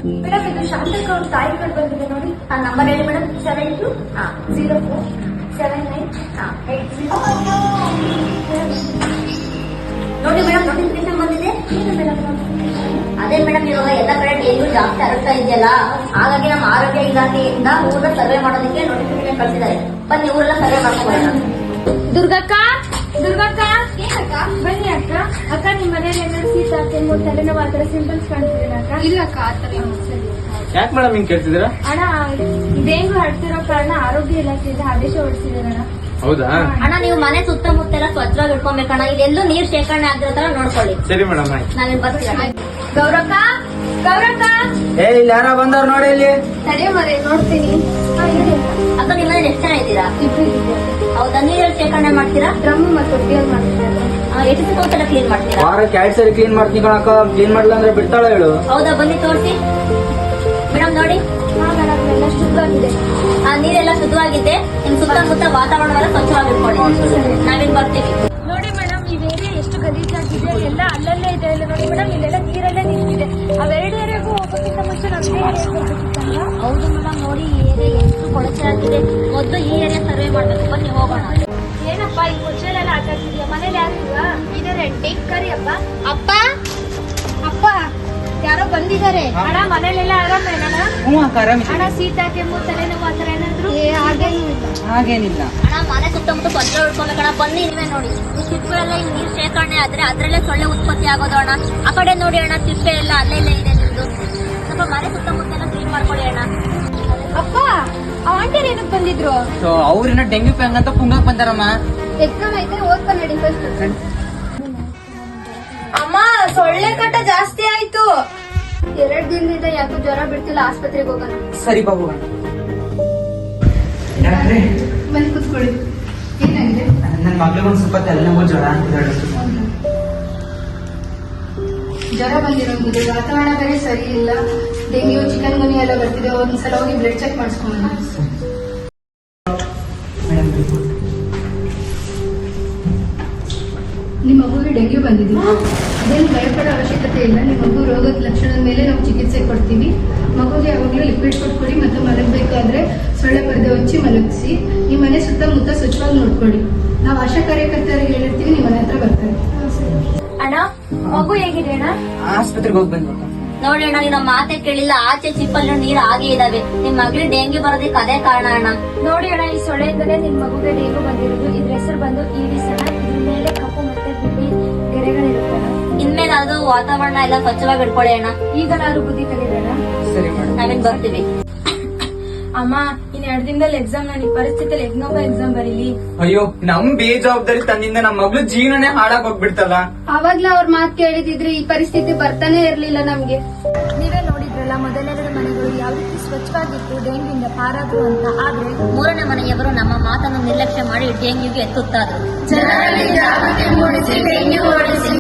Madam ಇದು ಶಾಂತಕ ಅವ್ರ ತಾಯಿ ಕಾರ್ಡ್ ಬಂದಿದೆ ನೋಡಿ. ಆ ನಂಬರ್ ಹೇಳಿ ಮೇಡಮ್. 72047980. ನೋಡಿ ಮೇಡಮ್, ನೋಟಿಫಿಕೇಶನ್ ಬಂದಿದೆ. ಅದೇ ಮೇಡಮ್, ಇವಾಗ ಎಲ್ಲ ಕಡೆ ಡೆಂಗ್ಯೂ ಜಾಸ್ತಿ ಹರಡ್ತಾ ಇದೆಯಲ್ಲ, ಹಾಗಾಗಿ ನಮ್ಮ ಆರೋಗ್ಯ ಇಲಾಖೆಯಿಂದ ಊರ ಸರ್ವೆ ಮಾಡೋದಕ್ಕೆ ನೋಟಿಫಿಕೇಶನ್ ಕಳಿಸಿದ್ದಾರೆ. ಬನ್ನಿ ಊರೆಲ್ಲ ಸರ್ವೆ ಮಾಡ್ಕೊಳ್ಳೋಣ. ದುರ್ಗಕ್ಕ, ಏನಕ್ಕ? ಬನ್ನಿ ಅಕ್ಕ. ಅಕ್ಕ ನಿಮ್ ಮನೇಲಿ ಏನಾದ್ರು ಶೀತ ಕೆಮ್ಮು ತಲೆನೋವು ಆ ತರ ಸಿಂಟಮ್ಸ್ ಕಾಣ್ತಿದ್ದೀರಾ ಅಕ್ಕ? ಇಲ್ಲ ಅಕ್ಕ, ಆ ತರ ಯಾಕೆ ಮೇಡಮ್ ಹಿಂಗ್ ಕೇಳ್ತಿದ್ದೀರಾ? ಅಣ್ಣ, ಡೆಂಗು ಹರಡ್ತಿರೋ ಕಾರಣ ಆರೋಗ್ಯ ಇಲಾಖೆಯಿಂದ ಆದೇಶ ಹೊರಡಿಸಿದ್ದಾರೆ ಅಣ್ಣ. ಹೌದಾ? ಅಣ್ಣ, ನೀವು ಮನೆ ಸುತ್ತಮುತ್ತ ಎಲ್ಲ ಸ್ವಚ್ಛವಾಗಿ ಇಟ್ಕೊಬೇಕಣ್ಣ. ಇದೆಲ್ಲೂ ನೀರ್ ಶೇಖರಣೆ ಆಗಿರೋ ತರ ನೋಡ್ಕೊಳ್ಳಿ. ಸರಿ ಮೇಡಮ್, ಆಯ್ತು. ನಾವೇನ್ ಬರ್ತೀವಿ. ಗೌರಕ್ಕ, ಇಲ್ಲಿ ಯಾರ ಬಂದವ್ರು ನೋಡಿ ಇಲ್ಲಿ. ತಡೆ ಮರೆ ನೋಡ್ತೀನಿ. ಅಕ್ಕ, ನಿಮ್ಮಲ್ಲಿ ಎಷ್ಟು ಜನ ಇದ್ದೀರಾ? ಹೌದಾ? ನೀರಲ್ಲಿ ಶೇಖರಣೆ ಮಾಡ್ತೀರಾ? ಡ್ರಮ್ ಮತ್ತು ತೊಟ್ಟಿಯಲ್ಲಿ ಮಾಡ್ತೀರಾ? ಎಷ್ಟು ದಿವಸ ಒಂದ್ಸಲ ಕ್ಲೀನ್ ಮಾಡ್ತೀರಾ? ವಾರಕ್ಕೆ 2 ಸರಿ ಕ್ಲೀನ್ ಮಾಡ್ತೀನಿ ಕಣಕ್ಕ. ಕ್ಲೀನ್ ಮಾಡ್ಲಿಲ್ಲ ಅಂದ್ರೆ ಬಿಡ್ತಾಳ ಹೇಳು. ಹೌದಾ? ಬನ್ನಿ ತೋರಿಸಿ ಮೇಡಮ್. ನೋಡಿ, ಎಲ್ಲ ಶುದ್ಧವಾಗಿದೆ. ಆ ನೀರೆಲ್ಲ ಶುದ್ಧವಾಗಿದೆ. ನಿಮ್ ಸುತ್ತಮುತ್ತ ವಾತಾವರಣವೆಲ್ಲ ಸ್ವಚ್ಛವಾಗಿ ಇಟ್ಕೊಳ್ಳಿ. ನಾವೇನ್ ಬರ್ತೀವಿ. ನೋಡಿ ಮೇಡಮ್, ಈ ಏರಿಯಾ ಎಷ್ಟು ಗಲೀಜಾಗಿದೆ. ಎಲ್ಲ ಅಲ್ಲಲ್ಲೇ ಇದೆ. ಇಲ್ಲ ನೋಡಿ ಮೇಡಮ್, ಇಲ್ಲೆಲ್ಲ ನೀರೆಲ್ಲ ನಿಂತಿದೆ. ಅವೆರಡು ಏರಿಯಾಗೂ ಹೋಗೋಕ್ಕಿಂತ ಮುಂಚೆ ನಮ್ಗೆ ಹೋಗ್ಬೇಕಿತ್ತಲ್ಲ. ಹೌದು ಮೇಡಮ್, ನೋಡಿ ಈ ಏರಿಯಾ ಎಷ್ಟು ಕೊಳಚೆ ಆಗಿದೆ. ಮೊದಲು ಈ ಏರಿಯಾ ಸರ್ವೆ ಮಾಡ್ಬೇಕು. ಬನ್ನಿ ಹೋಗೋಣ. ಏನಪ್ಪ ಈ ಮುಚ್ಚಲೆಲ್ಲ ಆಟ ಆಡ್ತಿದ್ಯಾ? ಮನೇಲಿ ಯಾರಿಲ್ವಾ? ಇದಾರೆ ಆಂಟಿ. ಕರಿ ಅಪ್ಪ. ಅಪ್ಪ, ಅಪ್ಪ, ಯಾರೋ ಬಂದಿದ್ದಾರೆ. ಅಣ್ಣ, ಮನೇಲೆಲ್ಲ ಆರಾಮೇನಣ್ಣ? ಅಣ್ಣ, ಶೀತ ಕೆಮ್ಮು ತಲೆನೋವು ಆತರ ಏನಾದ್ರು? ಹಾಗೇನಿಲ್ಲ. ಅಣ್ಣ, ಮನೆ ಸುತ್ತಮುತ್ತ ಸ್ವಚ್ಛ ಇಟ್ಕೊಬೇಕಣ್ಣ. ಬನ್ನಿ, ನೀವೇ ನೋಡಿ. ಈ ತಿಪ್ಪೆ ಎಲ್ಲ ಈ ನೀರ್ ಶೇಖರಣೆ ಆದ್ರೆ ಅದ್ರಲ್ಲೇ ಸೊಳ್ಳೆ ಉತ್ಪತ್ತಿ ಆಗೋದು ಅಣ್ಣ. ಆ ಕಡೆ ನೋಡಿ ಅಣ್ಣ, ತಿಪ್ಪೆ ಎಲ್ಲ ಅಲ್ಲೆಲ್ಲೇ ಇದೆ ನಿಮ್ದು. ಸ್ವಲ್ಪ ಮನೆ ಸುತ್ತಮುತ್ತ ಎಲ್ಲ ಕ್ಲೀನ್ ಮಾಡ್ಕೊಳ್ಳಿ ಅಣ್ಣ. ಅಪ್ಪ, ಆ ಆಂಟಿಯರ್ ಏನಕ್ಕೆ ಬಂದಿದ್ರು? ಅವ್ರಿನ ಡೆಂಗ್ಯೂ ಪ್ಯಾಂಗ್ ಅಂತ ಪುಂಗಕ್ ಬಂದಾರಮ್ಮ. ಎಕ್ಸಾಮ್ ಐತೆ, ಓದ್ಕೊಂಡು ನಡಿ ಫಸ್ಟ್. ಅಮ್ಮ, ಸೊಳ್ಳೆ ಕಾಟ ಜಾಸ್ತಿ ಆಯ್ತು. 2 ದಿನದಿಂದ ಯಾಕೋ ಜ್ವರ ಬಿಡ್ತಿಲ್ಲ. ಆಸ್ಪತ್ರೆಗೆ ಹೋಗೋಣ. ಸರಿ ಬಾಬು. ಮನೆ ಕೂತ್ಕೊಳ್ಳಿ. ಏನಾಗಿದೆ? ನನ್ನ ಮಗಳಿಗೆ ಒಂದ್ ಸ್ವಲ್ಪ ತಲೆನೋವು ಜ್ವರ ಅಂತಿದ್ದಾಳೆ. ಜ್ವರ ಬಂದಿರೋದು, ವಾತಾವರಣ ಬೇರೆ ಸರಿ ಇಲ್ಲ. ಡೆಂಗ್ಯೂ, ಚಿಕನ್ ಗುನಿ ಎಲ್ಲ ಬರ್ತಿದೆ. ಒಂದ್ಸಲ ಹೋಗಿ ಬ್ಲಡ್ ಚೆಕ್ ಮಾಡಿಸ್ಕೊಳ್ಳೋಣ. ನಿಮ್ಮ ಮಗುವಿಗೆ ಡೆಂಗ್ಯೂ ಬಂದಿದೆ. ಅದೇನು ಭಯಪಡೋ ಅವಶ್ಯಕತೆ ಇಲ್ಲ. ನಿಮ್ಮ ಮಗು ರೋಗದ ಲಕ್ಷಣದ ಮೇಲೆ ನಾವು ಚಿಕಿತ್ಸೆ ಕೊಡ್ತೀವಿ. ಮಗುಗೆ ಯಾವಾಗಲೂ ಲಿಕ್ವಿಡ್ ಕೊಟ್ಕೊಡಿ ಮತ್ತು ಮಲಗಬೇಕಾದ್ರೆ ಸೊಳ್ಳೆ ಪರದೆ ಹಚ್ಚಿ ಮಲಗಿಸಿ. ಈ ಮನೆ ಸುತ್ತಮುತ್ತ ಸ್ವಚ್ಛವಾಗಿ ನೋಡ್ಕೊಳ್ಳಿ. ನಾವು ಆಶಾ ಕಾರ್ಯಕರ್ತರಿಗೆ ಹೇಳಿರ್ತೀವಿ, ನಿಮ್ಮ ಮನೆ ಹತ್ರ ಬರ್ತಾರೆ. ಅಣ್ಣ, ಮಗು ಹೇಗಿದೆ ಅಣ್ಣ? ಆಸ್ಪತ್ರೆಗೆ ಹೋಗಿ ಬಂದ್ಬೇಕು. ನೋಡಿ ಅಣ್ಣ, ನೀವು ನಮ್ಮ ಮಾತೆ ಕೇಳಿಲ್ಲ. ಆಚೆ ಚಿಪ್ಪಲ್ಲಿ ನೀರು ಹಾಗೆ ಇದಾವೆ. ನಿಮ್ ಮಗಳಿಗೆ ಡೆಂಗ್ಯೂ ಬರೋದಕ್ಕೆ ಅದೇ ಕಾರಣ ಅಣ್ಣ. ನೋಡಿ ಅಣ್ಣ, ಈ ಸೊಳ್ಳೆಯಿಂದಲೇ ನಿಮ್ ಮಗುಗೆ ಡೆಂಗು ಬಂದಿರೋದು. ಇದ್ರ ಹೆಸರು ಬಂದು ಈಡಿಸ್ ಅಣ್ಣ. ಇದ್ರ ಮೇಲೆ ಕಪ್ಪು ಮತ್ತೆ ಬಿಳಿ ಗೆರೆಗಳಿರುತ್ತೆ ಅಣ್ಣ. ಇನ್ಮೇಲೆ ಅದು ವಾತಾವರಣ ಎಲ್ಲ ಸ್ವಚ್ಛವಾಗಿ ಇಟ್ಕೊಳ್ಳಿ ಅಣ್ಣ. ಈಗಲಾದ್ರೂ ಬುದ್ಧಿ ಕಲಿಯೋಣ. ಸರಿ ಮೇಡಮ್, ನಾವೇನ್ ಬರ್ತೀವಿ. ಅಮ್ಮ, ಇನ್ 2 ದಿನದಲ್ಲಿ ಎಕ್ಸಾಮ್. ನಾನು ಈ ಪರಿಸ್ಥಿತಿಯಲ್ಲಿ ಎಕ್ಸಾಮ್ ಬರೀಲಿ. ಅಯ್ಯೋ, ನಮ್ ಬೇಜವಾಬ್ದಾರಿ ತನ್ನಿಂದ ನಮ್ಮ ಮಗಳು ಜೀವನನೇ ಹಾಳಾಗ್ ಹೋಗ್ಬಿಡ್ತಲ್ಲ. ಅವಾಗ್ಲೇ ಅವ್ರ ಮಾತು ಕೇಳಿದಿದ್ರೆ ಈ ಪರಿಸ್ಥಿತಿ ಬರ್ತಾನೆ ಇರ್ಲಿಲ್ಲ ನಮ್ಗೆ. ನೀವೇ ನೋಡಿದ್ರಲ್ಲ, ಮೊದಲೆರಡು ಮನೆಗಳು ಯಾವ ರೀತಿ ಸ್ವಚ್ಛವಾಗಿತ್ತು, ಡೆಂಗ್ಯೂಯಿಂದ ಪಾರಾದ್ರು ಅಂತ. ಆದ್ರೆ 3ನೇ ಮನೆಯವರು ನಮ್ಮ ಮಾತನ್ನು ನಿರ್ಲಕ್ಷ್ಯ ಮಾಡಿ ಡೆಂಗ್ಯೂಗೆ ಎತ್ತುತ್ತಾದ್ರು. ಜನರಲ್ಲಿ ಜಾಗೃತಿ ಮೂಡಿಸಿ ಡೆಂಗ್ಯೂ ಓಡಿಸಿ.